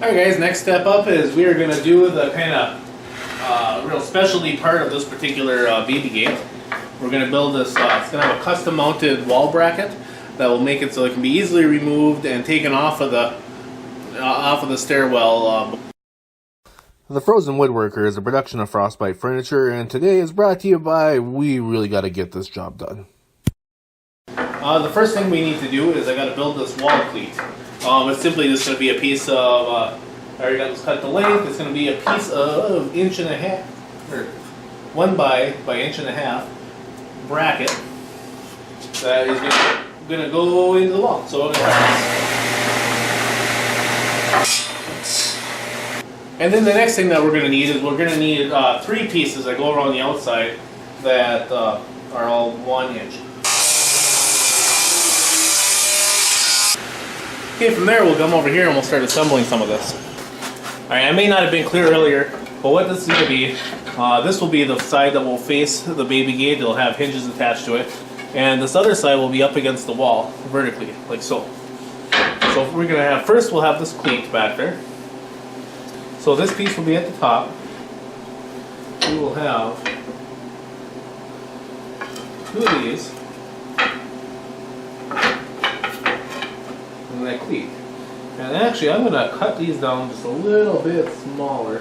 Alright guys, next step up is we are going to do the kind of real specialty part of this particular baby gate. We're going to build this, it's going to have a custom mounted wall bracket that will make it so it can be easily removed and taken off of the stairwell. The Frozen Woodworker is a production of Frostbite Furniture, and today is brought to you by We Really Gotta Get This Job Done. The first thing we need to do is I got to build this wall cleat. It's simply just going to be a piece of, I already got this cut to length, it's going to be a piece of 1.5 inches, or 1 by 1.5 inches bracket that is going to go into the wall. So we're going to and then the next thing that we're going to need is we're going to need 3 pieces that go around the outside that are all 1 inch. Okay, from there we'll come over here and we'll start assembling some of this. Alright, I may not have been clear earlier, but what this is going to be, this will be the side that will face the baby gate. It'll have hinges attached to it. And this other side will be up against the wall, vertically, like so. So we're going to have, first we'll have this cleat back there. So this piece will be at the top. We will have 2 of these. And that cleat. And actually I'm going to cut these down just a little bit smaller.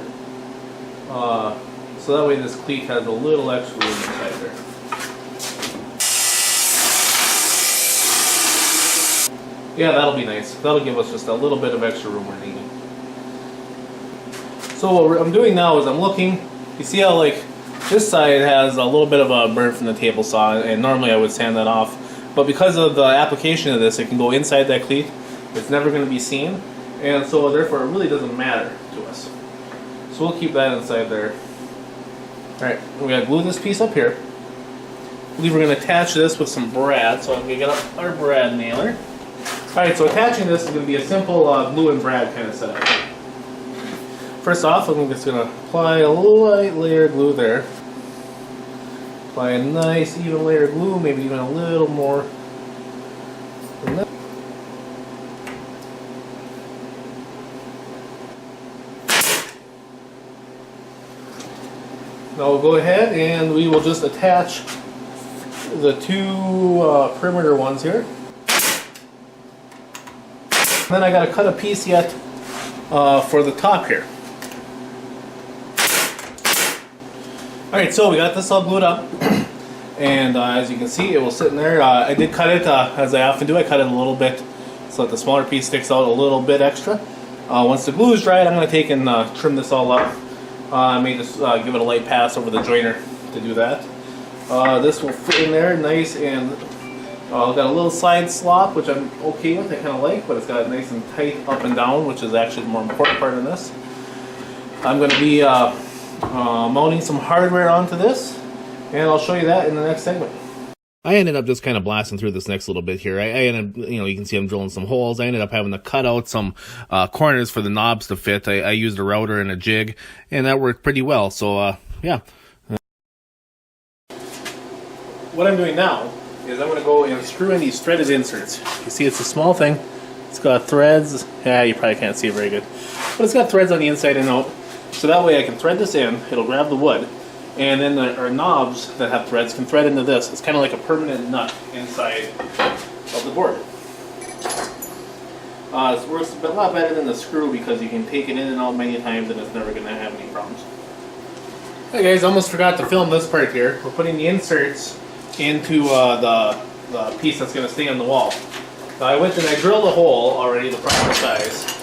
So that way this cleat has a little extra room inside there. Yeah, that'll be nice. That'll give us just a little bit of extra room we're needing. So what I'm doing now is I'm looking, you see how like this side has a little bit of a burn from the table saw, and normally I would sand that off. But because of the application of this, it can go inside that cleat. It's never going to be seen, and so therefore it really doesn't matter to us. So we'll keep that inside there. Alright, we're going to glue this piece up here. I believe we're going to attach this with some brad, so I'm going to get up our brad nailer. Alright, so attaching this is going to be a simple glue and brad kind of setup. First off, I'm just going to apply a light layer of glue there. Apply a nice even layer of glue, maybe even a little more. Now we'll go ahead and we will just attach the 2 perimeter ones here. Then I got to cut a piece yet for the top here. Alright, so we got this all glued up, and as you can see, it will sit in there. I did cut it, as I often do, I cut it a little bit so that the smaller piece sticks out a little bit extra. Once the glue is dried, I'm going to take and trim this all up. I may just give it a light pass over the joiner to do that. This will fit in there nice, and got a little side slop, which I'm okay with, I kind of like, but it's got it nice and tight up and down, which is actually the more important part of this. I'm going to be mounting some hardware onto this, and I'll show you that in the next segment. I ended up just kind of blasting through this next little bit here. I ended up, you can see I'm drilling some holes. I ended up having to cut out some corners for the knobs to fit. I used a router and a jig, and that worked pretty well. So, yeah. What I'm doing now is I'm going to go and screw in these threaded inserts. You see it's a small thing. It's got threads. Yeah, you probably can't see it very good. But it's got threads on the inside and out. So that way I can thread this in, it'll grab the wood, and then our knobs that have threads can thread into this. It's kind of like a permanent nut inside of the board. It works a lot better than the screw because you can take it in and out many times and it's never going to have any problems. Hey guys, almost forgot to film this part here. We're putting the inserts into the piece that's going to stay on the wall. I went and I drilled a hole already, the proper size.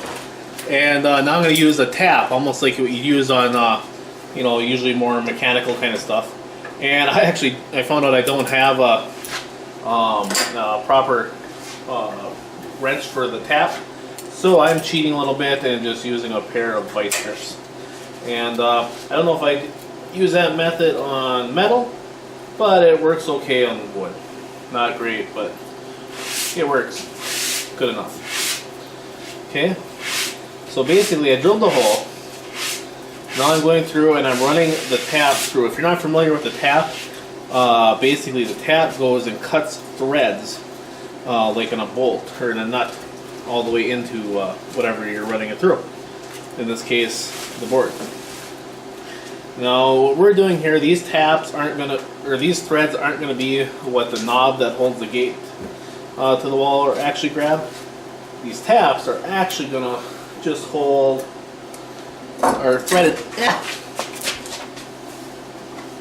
And now I'm going to use a tap, almost like what you use on, usually more mechanical kind of stuff. And I found out I don't have a proper wrench for the tap, so I'm cheating a little bit and just using a pair of vice grips. And I don't know if I use that method on metal, but it works okay on wood. Not great, but it works good enough. Okay. So basically I drilled the hole. Now I'm going through and I'm running the tap through. If you're not familiar with the tap, basically the tap goes and cuts threads like in a bolt or in a nut all the way into whatever you're running it through. in this case, the board. Now, what we're doing here, these tabs aren't gonna, or these threads aren't gonna be what the knob that holds the gate to the wall or actually grab. These tabs are actually gonna just hold, or threaded,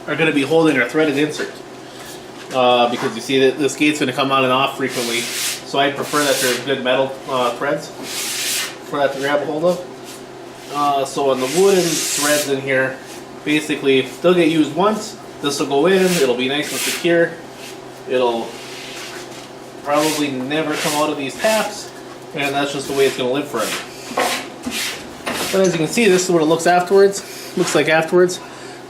are gonna be holding our threaded insert. Because you see that this gate's gonna come on and off frequently. So I prefer that there's good metal threads for that to grab a hold of. So on the wooden threads in here, basically they'll get used once. This will go in, it'll be nice and secure. It'll probably never come out of these taps, and that's just the way it's going to live forever. But as you can see, this is what it looks afterwards. Looks like afterwards.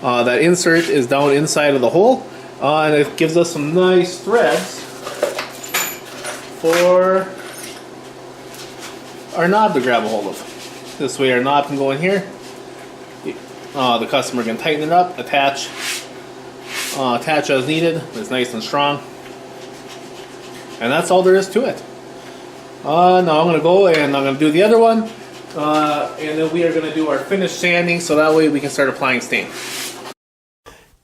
That insert is down inside of the hole, and it gives us some nice threads for our knob to grab a hold of. This way our knob can go in here. The customer can tighten it up, attach as needed. It's nice and strong. And that's all there is to it. Now I'm going to go and I'm going to do the other one. And then we are going to do our finished sanding so that way we can start applying stain.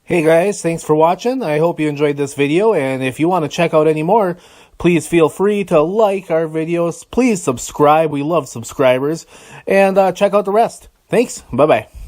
Hey guys, thanks for watching. I hope you enjoyed this video, and if you want to check out any more, please feel free to like our videos. Please subscribe. We love subscribers. And check out the rest. Thanks. Bye-bye.